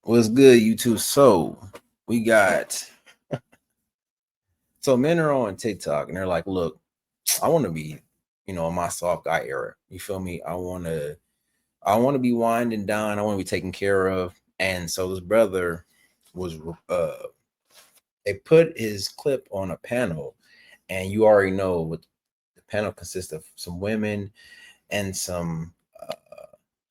What's good, you two? So we got men are on TikTok and they're like, look, I want to be, in my soft guy era. You feel me? I want to be wined and dined. I want to be taken care of. And so this brother was they put his clip on a panel, and you already know what the panel consists of: some women and some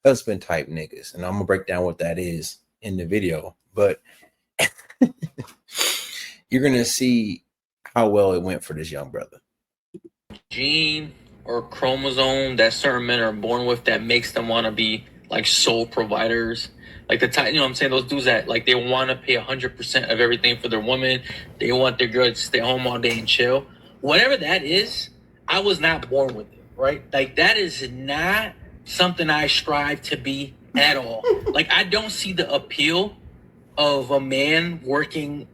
husband type niggas. And I'm gonna break down what that is in the video. But you're gonna see how well it went for this young brother. Gene or chromosome that certain men are born with that makes them want to be like sole providers. Like the type, what I'm saying? Those dudes that like they want to pay 100% of everything for their woman. They want their girl to stay home all day and chill. Whatever that is, I was not born with it, right? Like that is not something I strive to be at all. Like I don't see the appeal of a man working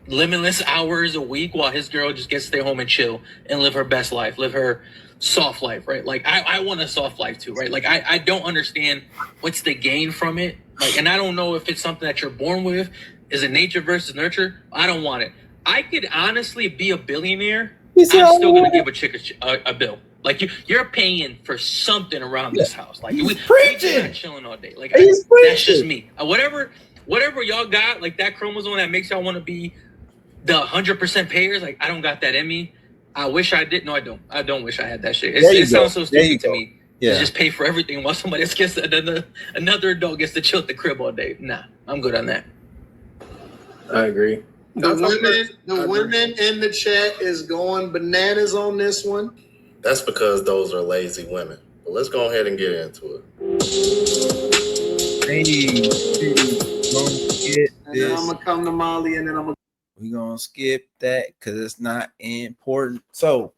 limitless hours a week while his girl just gets to stay home and chill and live her best life, live her soft life, right? Like I want a soft life too, right? Like I don't understand what's the gain from it. Like, and I don't know if it's something that you're born with. Is it nature versus nurture? I don't want it. I could honestly be a billionaire. I'm still gonna give a chick a bill. Like you're paying for something around this house. Like we not chilling all day. Like that's just me. Whatever y'all got, like that chromosome that makes y'all want to be the 100% payers, like I don't got that in me. I wish I did. No, I don't. I don't wish I had that shit. It sounds so stupid to me. Yeah. To just pay for everything while somebody else gets another adult gets to chill at the crib all day. Nah, I'm good on that. I agree. The women in the chat is going bananas on this one. That's because those are lazy women. But let's go ahead and get into it. And then I'm gonna come to Molly, and then we're gonna skip that because it's not important. So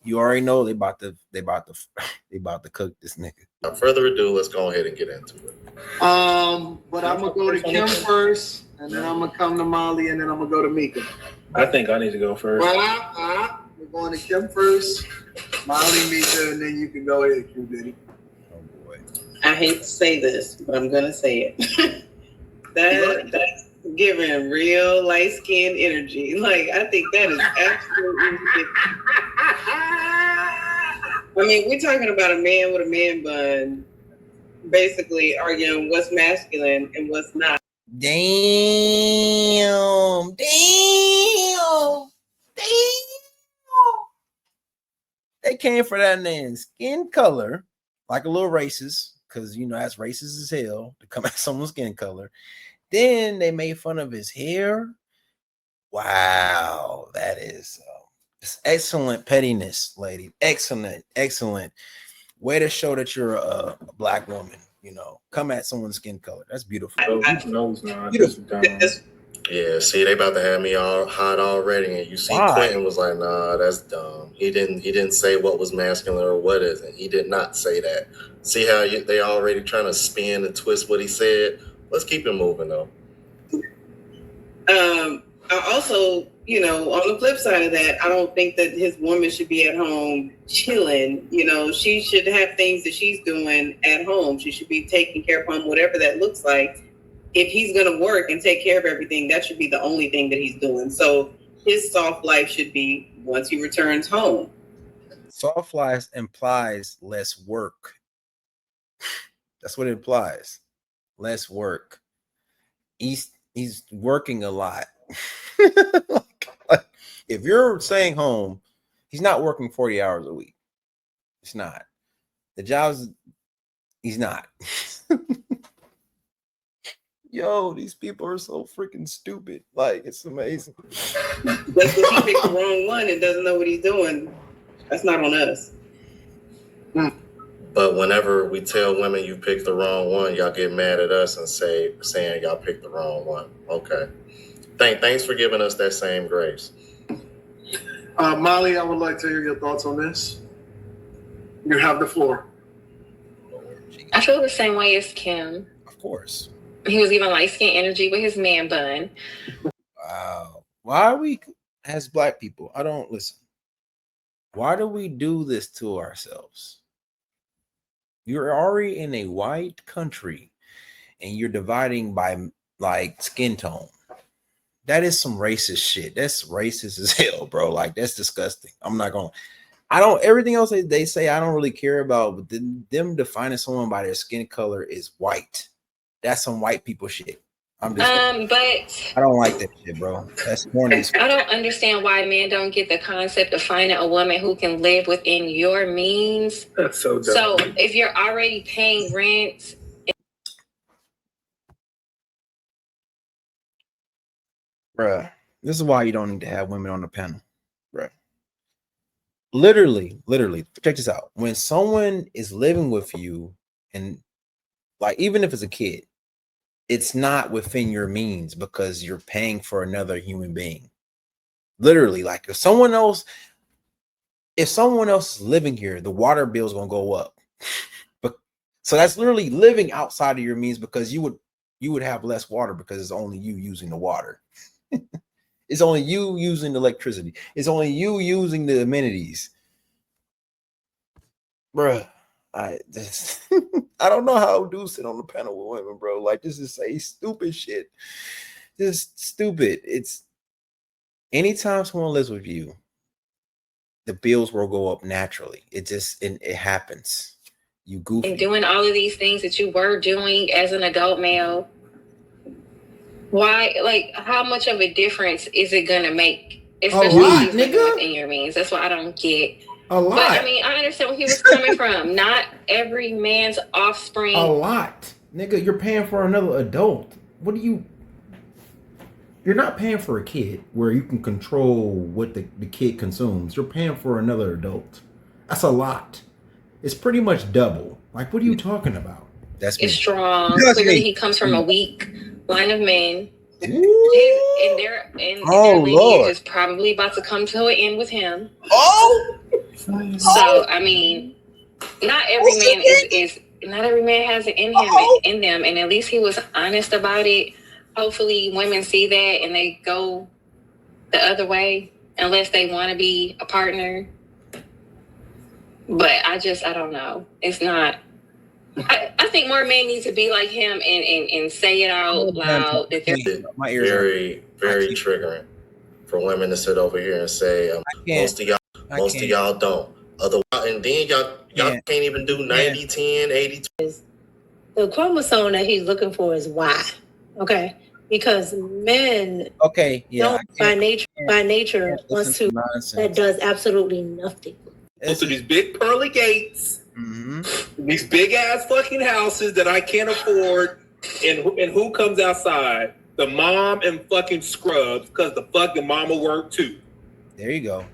you already know they about to cook this nigga. Without further ado, let's go ahead and get into it. But I'm gonna go to Kim first, and then I'm gonna come to Molly, and then I'm gonna go to Mika. I think I need to go first. We're going to Kim first, Molly, Mika, and then you can go ahead, Q Diddy. Oh boy. I hate to say this, but I'm gonna say it. That's giving real light skin energy. Like I think that is absolutely ridiculous. I mean, we're talking about a man with a man bun, basically arguing what's masculine and what's not. Damn. They came for that man's skin color, like a little racist, because that's racist as hell to come at someone's skin color. Then they made fun of his hair. Wow, that is excellent pettiness, lady. Excellent. Way to show that you're a black woman. Come at someone's skin color. That's beautiful. Yeah, see, they about to have me all hot already, and you see, Quentin was like, "Nah, that's dumb. He didn't say what was masculine or what isn't. He did not say that. See how they already trying to spin and twist what he said. Let's keep it moving though." I also, on the flip side of that, I don't think that his woman should be at home chilling. She should have things that she's doing at home. She should be taking care of him, whatever that looks like. If he's going to work and take care of everything, that should be the only thing that he's doing. So his soft life should be once he returns home. Soft life implies less work. That's what it implies. Less work. He's working a lot. like, if you're staying home, he's not working 40 hours a week. It's not. The job's he's not. Yo, these people are so freaking stupid. Like, it's amazing. That's because he picked the wrong one and doesn't know what he's doing. That's not on us. But whenever we tell women you picked the wrong one, y'all get mad at us and saying y'all picked the wrong one. Okay. Thanks for giving us that same grace. Molly, I would like to hear your thoughts on this. You have the floor. I feel the same way as Kim. Of course. He was giving light skin energy with his man bun. Wow. Why are we, as black people, I don't listen. Why do we do this to ourselves? You're already in a white country. and you're dividing by like skin tone. That is some racist shit. That's racist as hell, bro. Like that's disgusting. I don't everything else they say I don't really care about, but them defining someone by their skin color is white. That's some white people shit. But I don't like that shit, bro. That's corny. I don't understand why men don't get the concept of finding a woman who can live within your means. That's so dumb. So if you're already paying rent, Bruh, this is why you don't need to have women on the panel, bruh. Literally, check this out. When someone is living with you, and like even if it's a kid, it's not within your means because you're paying for another human being. Literally, like if someone else is living here, the water bill is gonna go up. But so that's literally living outside of your means because you would have less water because it's only you using the water. It's only you using the electricity. It's only you using the amenities. Bruh, I don't know how dudes sit on the panel with women, bro. Like this is a stupid shit. Just stupid. It's anytime someone lives with you, the bills will go up naturally. It happens. You goofy. and doing all of these things that you were doing as an adult male, why, like, how much of a difference is it gonna make? Especially if he's living within your means. That's what I don't get. A lot. But I mean, I understand where he was coming from. Not every man's offspring. A lot. Nigga, you're paying for another adult. You're not paying for a kid where you can control what the kid consumes. You're paying for another adult. That's a lot. It's pretty much double. Like, what are you talking about? That's It's strong. Clearly, he comes from a weak line of men. And their lineage is probably about to come to an end with him. So I mean, not every man has it in them, and at least he was honest about it. Hopefully, women see that and they go the other way unless they want to be a partner. But I don't know. It's not. I think more men need to be like him and say it out loud. That they're very, very triggering for women to sit over here and say, most of y'all don't. And then y'all can't even do 90-10, 80-20. The chromosome that he's looking for is Y. Okay. Because men don't by nature wants to that does absolutely nothing. So these big pearly gates, these big ass fucking houses that I can't afford, and who comes outside? The mom and fucking scrubs, because the fucking mama work too. There you go.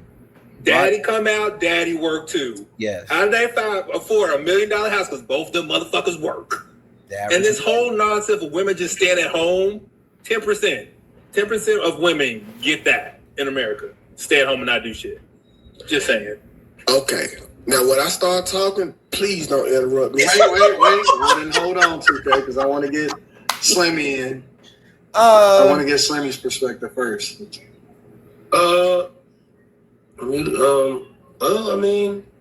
Daddy come out, daddy work too. Yes. How did they afford $1 million house? Because both them motherfuckers work. And this whole nonsense of women just staying at home, 10% of women get that in America. Stay at home and not do shit. Just saying. Okay. Now, when I start talking, please don't interrupt me. Wait. Well, then hold on, 2K, because I want to get Slimmy in. I want to get Slimmy's perspective first. I mean,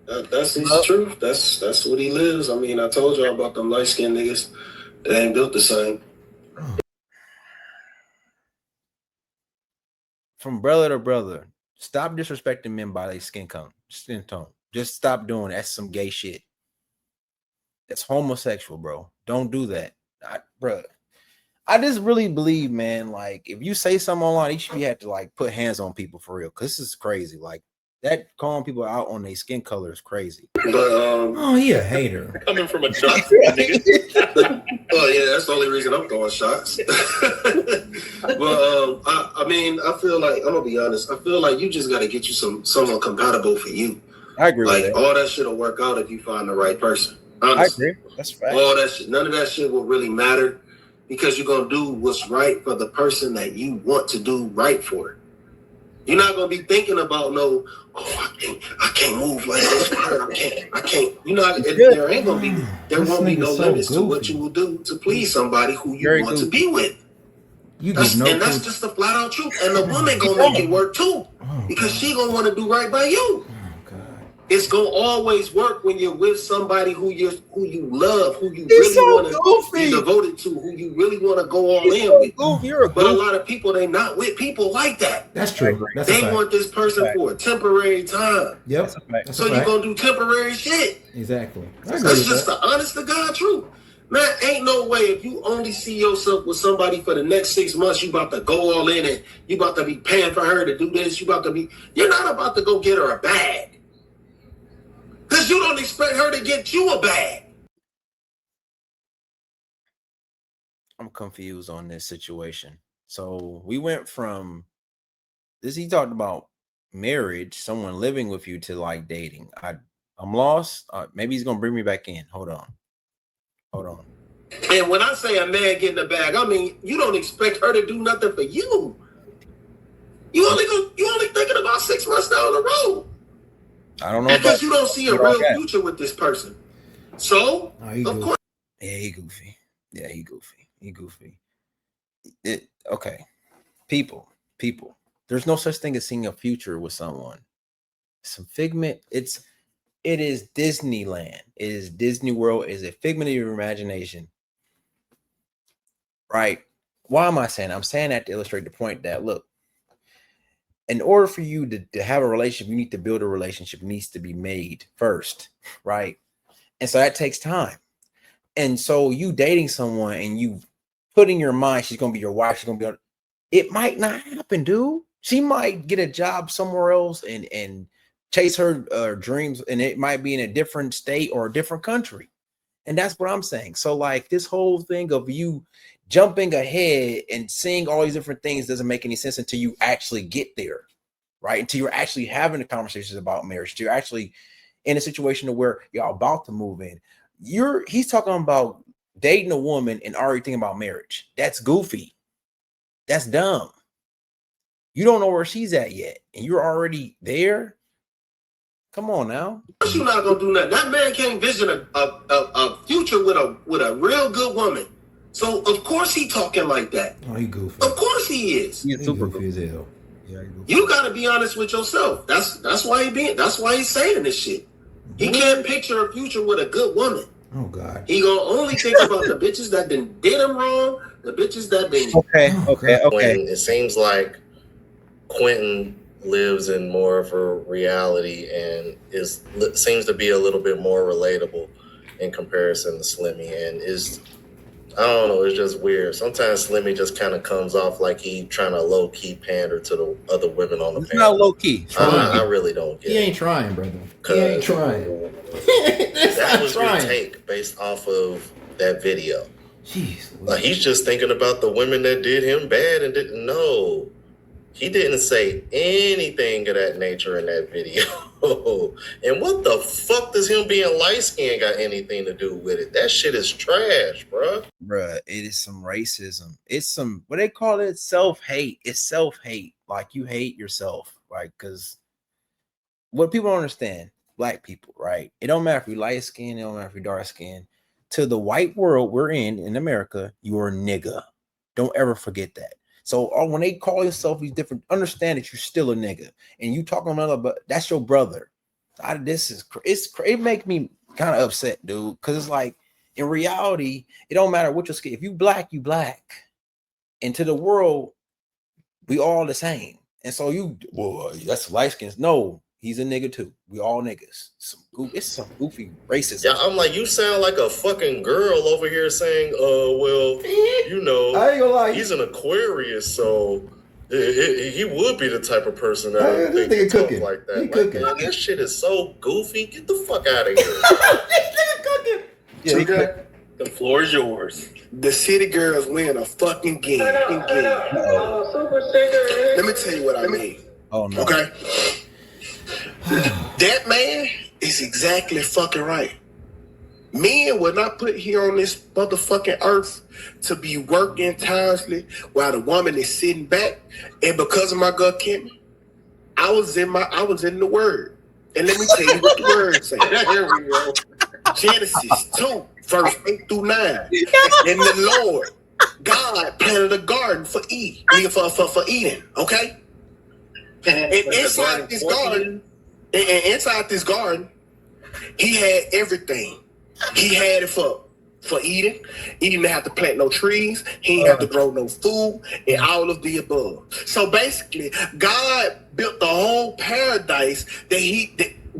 that's his truth. That's what he lives. I mean, I told y'all about them light-skinned niggas that ain't built the same. From brother to brother, stop disrespecting men by their skin tone. Just stop doing that. That's some gay shit. That's homosexual, bro. Don't do that, bro. I just really believe, man, like if you say something online, you should have to like put hands on people for real. Cause this is crazy. Like that calling people out on their skin color is crazy. Oh, he a hater. Coming from a dark nigga. Oh yeah, that's the only reason I'm throwing shots. But I mean, I feel like I'm gonna be honest. I feel like you just gotta get you someone compatible for you. I agree. Like with that. all that shit will work out if you find the right person. Honestly. I agree. That's fact. All that shit, none of that shit will really matter because you're gonna do what's right for the person that you want to do right for. You're not gonna be thinking about I can't move like this. I can't. You know, there won't be no limits to what you will do to please somebody who you want to be with. That's just the flat out truth. And the woman gonna make it work too, because she gonna want to do right by you. Oh God. It's gonna always work when you're with somebody who you love, who you really want to be devoted to, who you really want to go all in with. But a lot of people, they not with people like that. That's true. That's they want this person for a temporary time. Yep. So you're gonna do temporary shit. Exactly. That's just the honest to God truth. Man, ain't no way if you only see yourself with somebody for the next 6 months, you about to go all in and you about to be paying for her to do this. You're not about to go get her a bag. Because you don't expect her to get you a bag. I'm confused on this situation. So we went from this, he talked about marriage, someone living with you, to like dating. I'm lost. Maybe he's gonna bring me back in. Hold on. And when I say a man getting a bag, I mean you don't expect her to do nothing for you. You only thinking about 6 months down the road. I don't know because you don't see a real future with this person. So of course, he goofy. Yeah, he goofy. Okay, people. There's no such thing as seeing a future with someone. Some figment. It is Disneyland. It is Disney World. It is a figment of your imagination. Right? Why am I saying that? I'm saying that to illustrate the point that, look, in order for you to have a relationship, you need to build a relationship. It needs to be made first, right? And so that takes time. And so you dating someone and you put in your mind she's gonna be your wife, she's gonna be it might not happen, dude. She might get a job somewhere else and chase her dreams, and it might be in a different state or a different country. And that's what I'm saying. So like this whole thing of you jumping ahead and seeing all these different things doesn't make any sense until you actually get there, right? Until you're actually having the conversations about marriage, until you're actually in a situation where you're about to move in. He's talking about dating a woman and already thinking about marriage. That's goofy. That's dumb. You don't know where she's at yet, and you're already there. Come on now. You're not gonna do nothing. That man can't vision a future with a real good woman. So of course he talking like that. Oh, he goofy. Of course he is. He's super goofy as hell. Yeah, you gotta be honest with yourself. That's why he's saying this shit. He can't picture a future with a good woman. Oh God. He gonna only think about the bitches that did him wrong, the bitches that been okay. It seems like Quentin lives in more of a reality and seems to be a little bit more relatable in comparison to Slimmy, and I don't know, it's just weird. Sometimes Slimmy just kind of comes off like he trying to low key pander to the other women on the panel. Not low key. I really don't get it. He ain't trying, brother. He ain't trying. That was your take based off of that video. Jeez. He's just thinking about the women that did him bad and didn't know. He didn't say anything of that nature in that video. And what the fuck does him being light-skinned got anything to do with it? That shit is trash, bruh. Bruh, it is some racism. It's some, what they call it, self-hate. It's self-hate. Like you hate yourself, right? Because what people don't understand, black people, right? It don't matter if you're light-skinned, it don't matter if you're dark-skinned. To the white world we're in America, you're a nigga. Don't ever forget that. So when they call yourself these different, understand that you're still a nigga, and you talking about but that's your brother. It make me kind of upset, dude, because it's like in reality, it don't matter what your skin. If you black, you black, and to the world, we all the same. And so that's light skins. No, he's a nigga too. We all niggas. It's some goofy racism. Yeah, I'm like, you sound like a fucking girl over here saying, well, you know, I ain't gonna lie. He's an Aquarius, so he would be the type of person that would think talk like that. Like, man, that shit is so goofy. Get the fuck out of here. Yeah, the floor is yours. The city girls win a fucking game. Let me tell you what I mean. Oh no. Okay. That man is exactly fucking right. Men were not put here on this motherfucking earth to be working tirelessly while the woman is sitting back. And because of my gut, Kimmy, I was in the word. And let me tell you what the word says. Here we go. Genesis 2, verse 8 through 9. And the Lord God planted a garden for Eden, okay? And inside this garden, And inside this garden, he had everything. He had it for eating. He didn't have to plant no trees. He didn't have to grow no food, and all of the above. So basically, God built the whole paradise and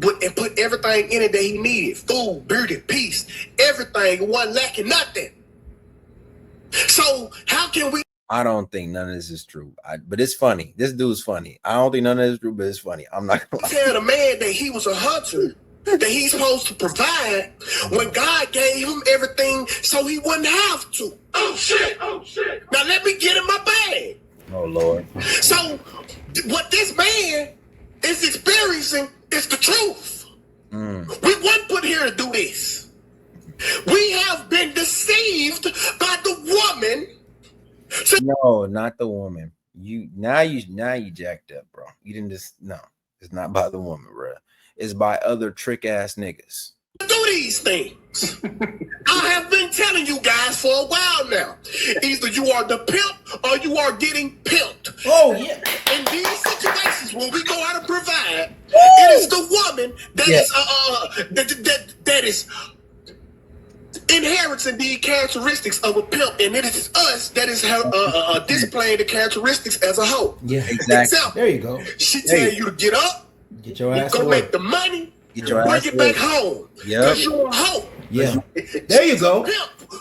put everything in it that he needed: food, beauty, peace, everything. Wasn't lacking nothing. So how can we? I don't think none of this is true. But it's funny. This dude's funny. I don't think none of this is true, but it's funny. I'm not gonna tell the man that he was a hunter, that he's supposed to provide, when God gave him everything so he wouldn't have to. Oh shit! Now let me get in my bag. Oh Lord. So what this man is experiencing is the truth. We weren't put here to do this. We have been deceived by the woman. No, not the woman. You jacked up, bro. You didn't just it's not by the woman, bro. It's by other trick ass niggas. Do these things. I have been telling you guys for a while now. Either you are the pimp or you are getting pimped. Oh yeah. In these situations, when we go out and provide, it is the woman that is inheriting the characteristics of a pimp, and it is us that is displaying the characteristics as a hoe. Yeah, exactly. Example, there you go. She tell you to get up, get your ass go make the money, bring it back home. Because you're a hoe. Yeah. There you go.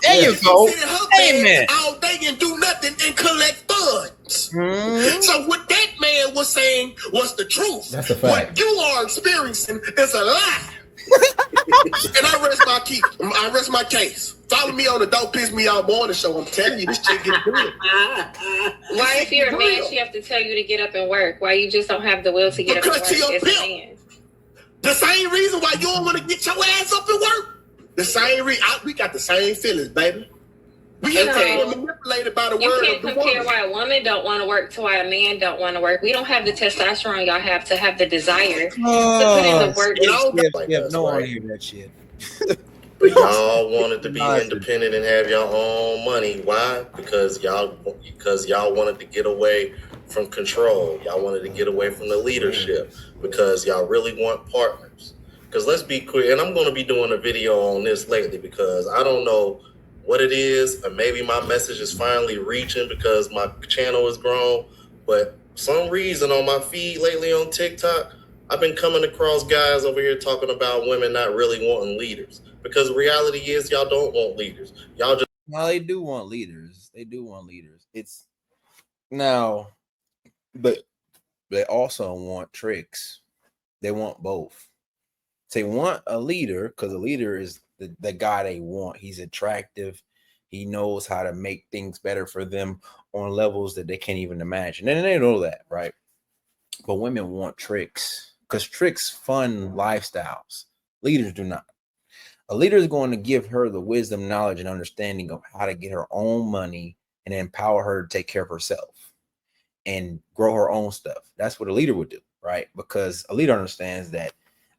There you go. Amen. All day and do nothing and collect funds. So what that man was saying was the truth. That's a fact. What you are experiencing is a lie. And I rest my case. Follow me on the Don't Piss Me Off morning show. I'm telling you, this chick get good. Why, if you're a man, she have to tell you to get up and work? Why you just don't have the will to get up and work as a man? The same reason why you don't want to get your ass up and work. The same reason. We got the same feelings, baby. We have been manipulated by the word of the woman. You can't compare why a woman don't want to work to why a man don't want to work. We don't have the testosterone y'all have to have the desire to put in the work. No one hear that shit. But y'all wanted to be independent and have your own money. Why? Because y'all wanted to get away from control. Y'all wanted to get away from the leadership because y'all really want partners. Because let's be clear, and I'm going to be doing a video on this lately because I don't know what it is, and maybe my message is finally reaching because my channel has grown. But some reason on my feed lately on TikTok, I've been coming across guys over here talking about women not really wanting leaders. Because the reality is y'all don't want leaders. Y'all just they do want leaders. They do want leaders. It's now, but they also want tricks. They want both. They want a leader because a leader is the guy they want. He's attractive. He knows how to make things better for them on levels that they can't even imagine. And they know that, right? But women want tricks because tricks fund lifestyles. Leaders do not. A leader is going to give her the wisdom, knowledge, and understanding of how to get her own money and empower her to take care of herself and grow her own stuff. That's what a leader would do, right? Because a leader understands that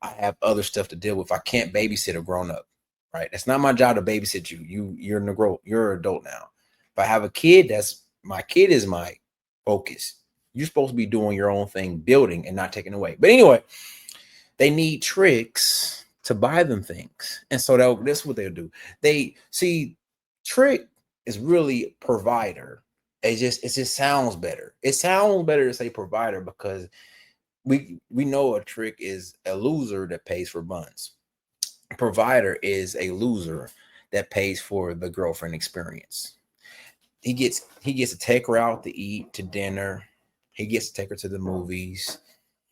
I have other stuff to deal with. I can't babysit a grown up, right? It's not my job to babysit you. You're an adult now. If I have a kid, my kid is my focus. You're supposed to be doing your own thing, building and not taking away. But anyway, they need tricks to buy them things. And so that's what they'll do. They see trick is really provider. It just sounds better. It sounds better to say provider because we know a trick is a loser that pays for buns. A provider is a loser that pays for the girlfriend experience. He gets to take her out to eat, to dinner. He gets to take her to the movies.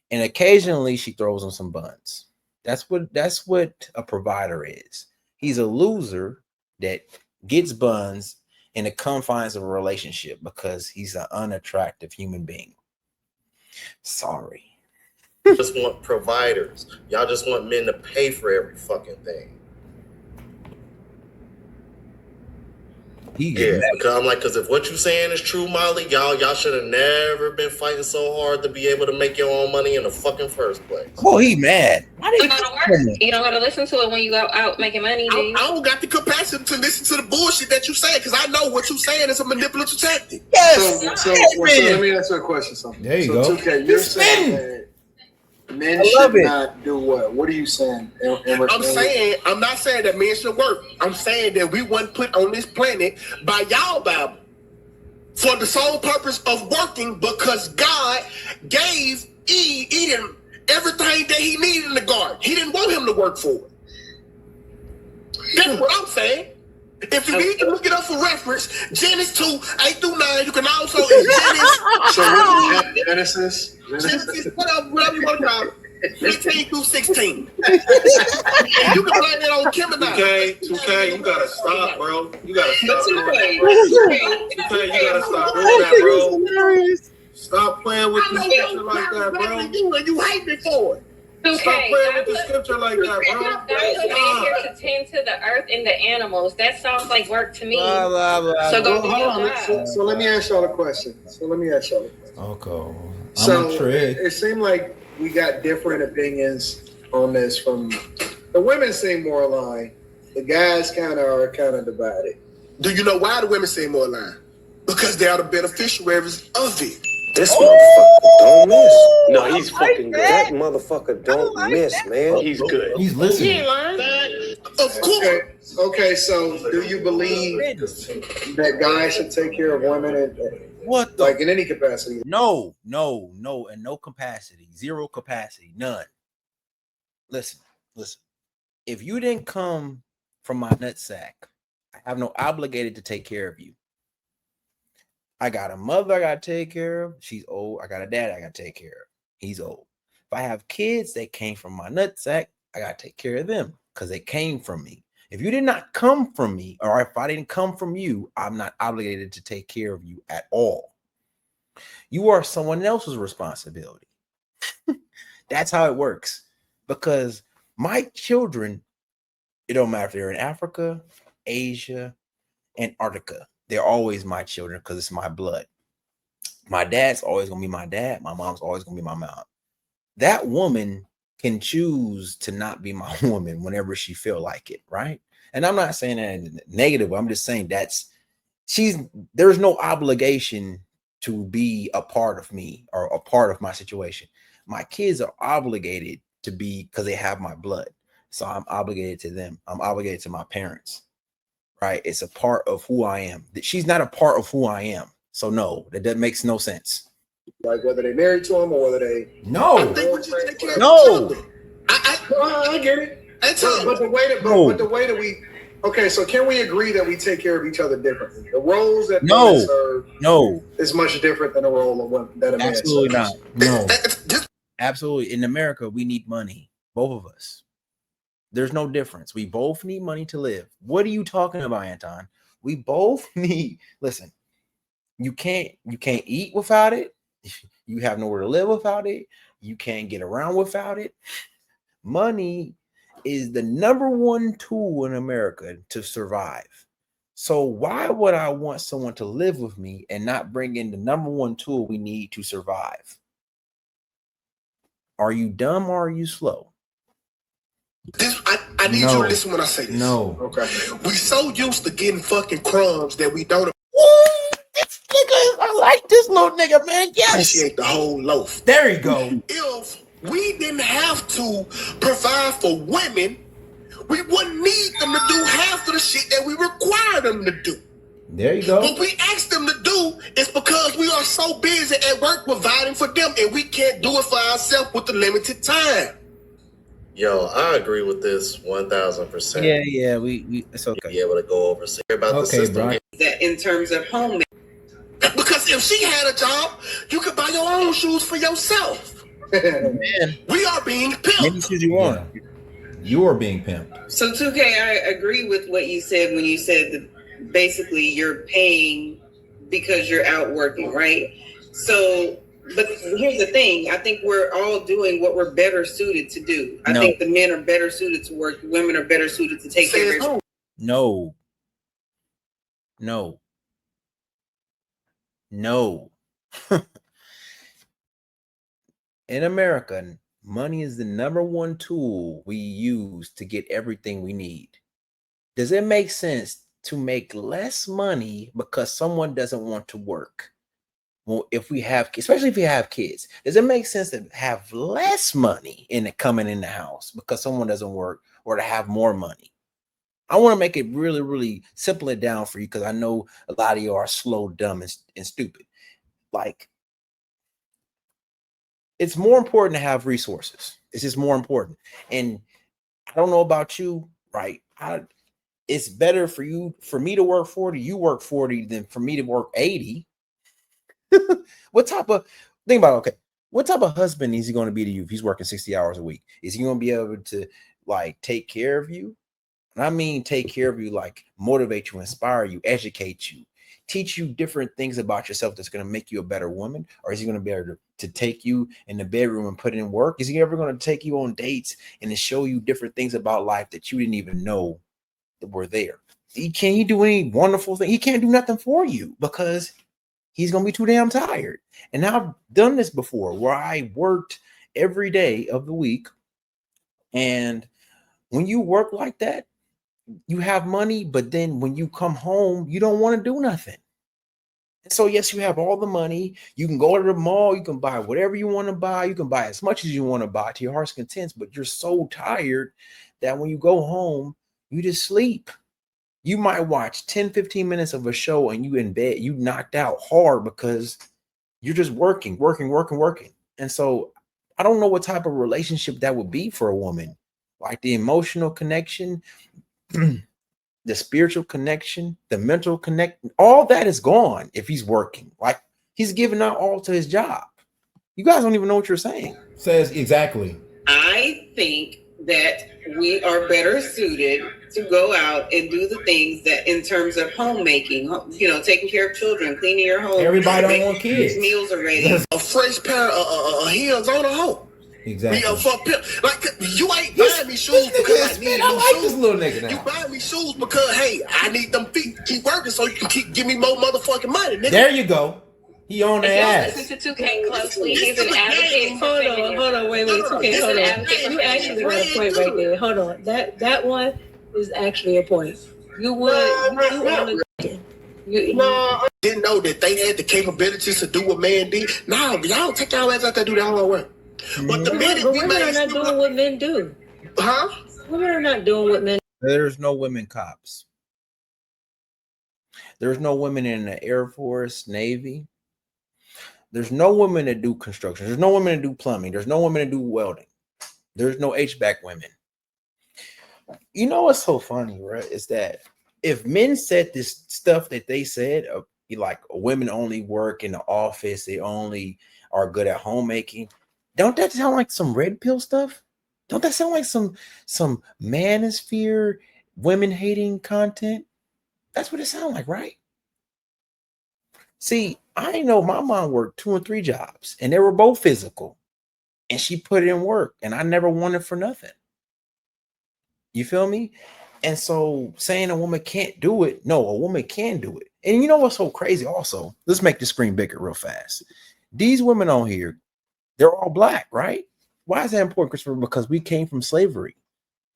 And occasionally she throws him some buns. That's what a provider is. He's a loser that gets buns in the confines of a relationship because he's an unattractive human being. Sorry. Just want providers. Y'all just want men to pay for every fucking thing. Because if what you're saying is true, Molly, y'all should have never been fighting so hard to be able to make your own money in the fucking first place. Oh, he mad. You don't gotta listen to it when you go out making money. I don't got the capacity to listen to the bullshit that you say because I know what you're saying is a manipulative tactic. Yes. So let me ask you a question. There you go. 2K, you're saying that Men should not do what? What are you saying? I'm not saying that men should work. I'm saying that we weren't put on this planet by y'all Bible for the sole purpose of working, because God gave Eden everything that he needed in the garden. He didn't want him to work for it. That's what I'm saying. If you need to look it up for reference, Genesis 2, 8-9, you can also in Genesis, whatever you want to call it, 15-16. You can blame that on Gemini. 2K, you gotta stop, bro. You gotta stop doing that, bro. 2K, you gotta stop doing that, bro. Stop playing with the scripture like that, bro. You hate me for it. Stop playing with the scripture like that, bro. God put man here to tend to the earth and the animals. That sounds like work to me. So go hold on. So let me ask y'all a question. Okay. So it seemed like we got different opinions on this. From the women seem more aligned. The guys kind of divided. Do you know why the women seem more aligned? Because they are the beneficiaries of it. This motherfucker don't miss. No, he's fucking good. That motherfucker don't miss, man. He's good. He's listening. Of course. Okay, so do you believe that guys should take care of women like in any capacity? No, in no capacity. Zero capacity. None. Listen. If you didn't come from my nutsack, I have no obligation to take care of you. I got a mother I got to take care of. She's old. I got a dad I got to take care of. He's old. If I have kids that came from my nutsack, I got to take care of them because they came from me. If you did not come from me, or if I didn't come from you, I'm not obligated to take care of you at all. You are someone else's responsibility. That's how it works. Because my children, it don't matter if they're in Africa, Asia, Antarctica. They're always my children because it's my blood. My dad's always going to be my dad. My mom's always going to be my mom. That woman can choose to not be my woman whenever she feel like it, right? And I'm not saying that negative. I'm just saying there's no obligation to be a part of me or a part of my situation. My kids are obligated to be because they have my blood. So I'm obligated to them. I'm obligated to my parents. Right, it's a part of who I am. She's not a part of who I am. So no, that makes no sense. Like whether they married to him or whether they I get it. But the way that we so can we agree that we take care of each other differently? The roles that men serve is much different than the role of women that a man serves. Absolutely not. No. Absolutely. In America, we need money. Both of us. There's no difference. We both need money to live. What are you talking about, Anton? We both need, listen, you can't eat without it. You have nowhere to live without it. You can't get around without it. Money is the number one tool in America to survive. So why would I want someone to live with me and not bring in the number one tool we need to survive? Are you dumb or are you slow? I need you to listen when I say this. No. Okay. We so used to getting fucking crumbs that we don't This nigga, I like this little nigga, man. Yes. Appreciate the whole loaf. There you go. If we didn't have to provide for women, we wouldn't need them to do half of the shit that we require them to do. There you go. What we ask them to do is because we are so busy at work providing for them and we can't do it for ourselves with the limited time. Yo, I agree with this 1,000%. Yeah, we it's okay. Be able to go over about the system. Right. That in terms of home. Because if she had a job, you could buy your own shoes for yourself. Man. We are being pimped. Maybe shoes you want. Yeah. You are being pimped. So 2K, I agree with what you said when you said that basically you're paying because you're out working, right? So, but here's the thing. I think we're all doing what we're better suited to do. I think the men are better suited to work. The women are better suited to take care of their No. In America, money is the number one tool we use to get everything we need. Does it make sense to make less money because someone doesn't want to work? well, especially if we have kids, does it make sense to have less money coming in the house because someone doesn't work, or to have more money? I want to make it really, really simple it down for you, because I know a lot of you are slow, dumb, and stupid. Like, it's more important to have resources. It's just more important. And I don't know about you, right? It's better for me to work 40, you work 40, than for me to work 80. What type of husband is he going to be to you if he's working 60 hours a week? Is he going to be able to like take care of you? And I mean take care of you, like motivate you, inspire you, educate you, teach you different things about yourself that's going to make you a better woman? Or is he going to be able to take you in the bedroom and put in work? Is he ever going to take you on dates and to show you different things about life that you didn't even know that were there? Can he do any wonderful thing? He can't do nothing for you because he's going to be too damn tired. And I've done this before where I worked every day of the week. And when you work like that, you have money, but then when you come home, you don't want to do nothing. And so, yes, you have all the money. You can go to the mall. You can buy whatever you want to buy. You can buy as much as you want to buy to your heart's content, but you're so tired that when you go home, you just sleep. You might watch 10, 15 minutes of a show and you in bed, you knocked out hard because you're just working. And so I don't know what type of relationship that would be for a woman. Like the emotional connection, the spiritual connection, the mental connection, all that is gone if he's working. Like he's giving out all to his job. You guys don't even know what you're saying. Says exactly. I think that we are better suited to go out and do the things that, in terms of homemaking, taking care of children, cleaning your home. Everybody don't want kids. Meals are ready. A fresh pair of heels on a hoe. Exactly. Like you ain't buying me shoes because I need new shoes. This little nigga now. You buying me shoes because hey, I need them feet to keep working so you can give me more motherfucking money, nigga. There you go. He on the ass. Listen to 2K closely. He's an advocate. Hold on, wait, 2K, hold on. You actually got a point right there. Hold on. That one is actually a point. You didn't know that they had the capabilities to do what man did. No, y'all take y'all ass out there do that hard work. But the minute women are not doing what men do. Huh? Women are not doing what men do. There's no women cops. There's no women in the Air Force, Navy. There's no women that do construction. There's no women that do plumbing. There's no women that do welding. There's no HVAC women. You know what's so funny, right? Is that if men said this stuff that they said, like women only work in the office, they only are good at homemaking, don't that sound like some red pill stuff? Don't that sound like some manosphere, women hating content? That's what it sounds like, right? See, I know my mom worked 2 and 3 jobs, and they were both physical, and she put in work, and I never wanted for nothing. You feel me? And so saying a woman can't do it, no, a woman can do it. And you know what's so crazy also? Let's make the screen bigger real fast. These women on here, they're all black, right? Why is that important, Christopher? Because we came from slavery.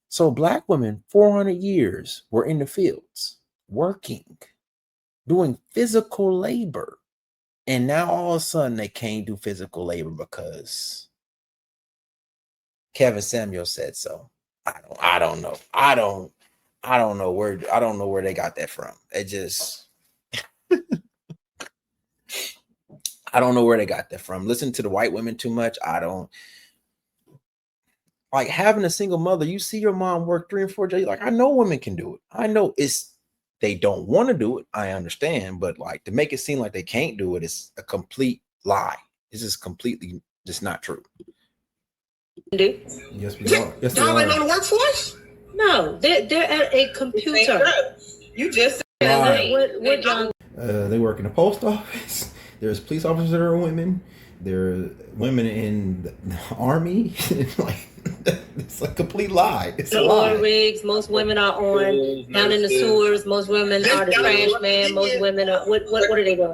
So black women, 400 years, were in the fields, working, doing physical labor. And now all of a sudden they can't do physical labor because Kevin Samuel said so. I don't know. I don't know where they got that from. It just I don't know where they got that from. Listen to the white women too much. I don't like having a single mother. You see your mom work 3 and 4 jobs. Like, I know women can do it. I know they don't want to do it. I understand, but like to make it seem like they can't do it is a complete lie. It's just completely just not true. Yes, we are. Yes, y'all ain't on the workforce? No, they're at a computer. You just said what John? They work in the post office. There's police officers that are women. There are women in the army. Like, it's a complete lie. It's a lie. Oil rigs. Most women are on down in the sewers. Most women are the trash man. Most women are what are they doing?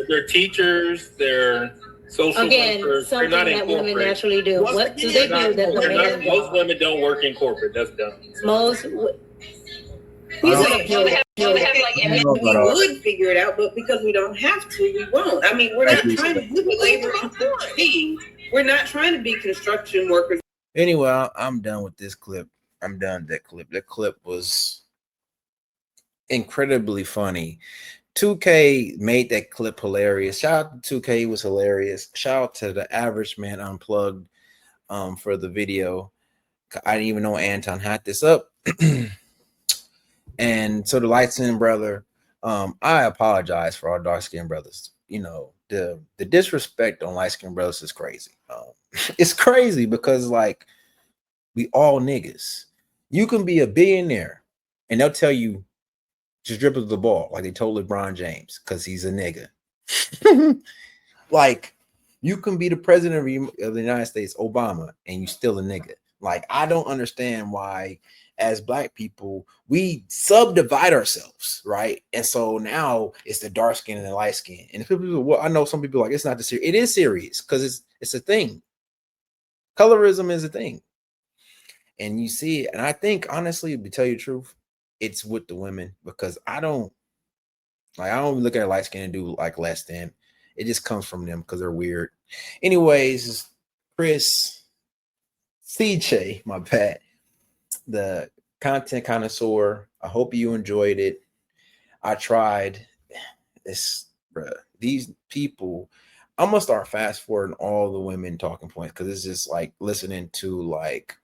They're teachers. They're social workers. Something that women naturally do. What do they do that the men do? Most women don't work in corporate. That's dumb. Most. We would figure it out, but because we don't have to, we won't. I mean, we're not trying to do labor things. We're not trying to be construction workers. Anyway, I'm done with this clip. I'm done with that clip. That clip was incredibly funny. 2K made that clip hilarious. Shout out to 2K, it was hilarious. Shout out to the Average Man Unplugged for the video. I didn't even know Anton had this up. And so the light-skinned brother, I apologize for our dark-skinned brothers. You know, the disrespect on light-skinned brothers is crazy. It's crazy because, like, we all niggas. You can be a billionaire and they'll tell you just dribble the ball like they told LeBron James because he's a nigga. Like, you can be the president of the United States, Obama, and you still a nigga. Like, I don't understand why, as Black people, we subdivide ourselves, right? And so now it's the dark skin and the light skin. And people, well, I know some people are like, it's not the serious. It is serious because it's a thing. Colorism is a thing. And you see it. And I think, honestly, to tell you the truth, it's with the women because I don't look at light skin and do like less than. It just comes from them because they're weird. Anyways, Chris CJ, my bad, the content connoisseur. I hope you enjoyed it. I tried. These people, I'm gonna start fast forwarding all the women talking points because it's just like listening to like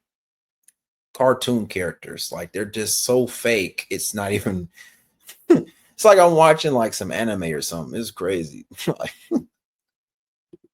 cartoon characters. Like, they're just so fake. It's not even. It's like I'm watching like some anime or something. It's crazy. Like,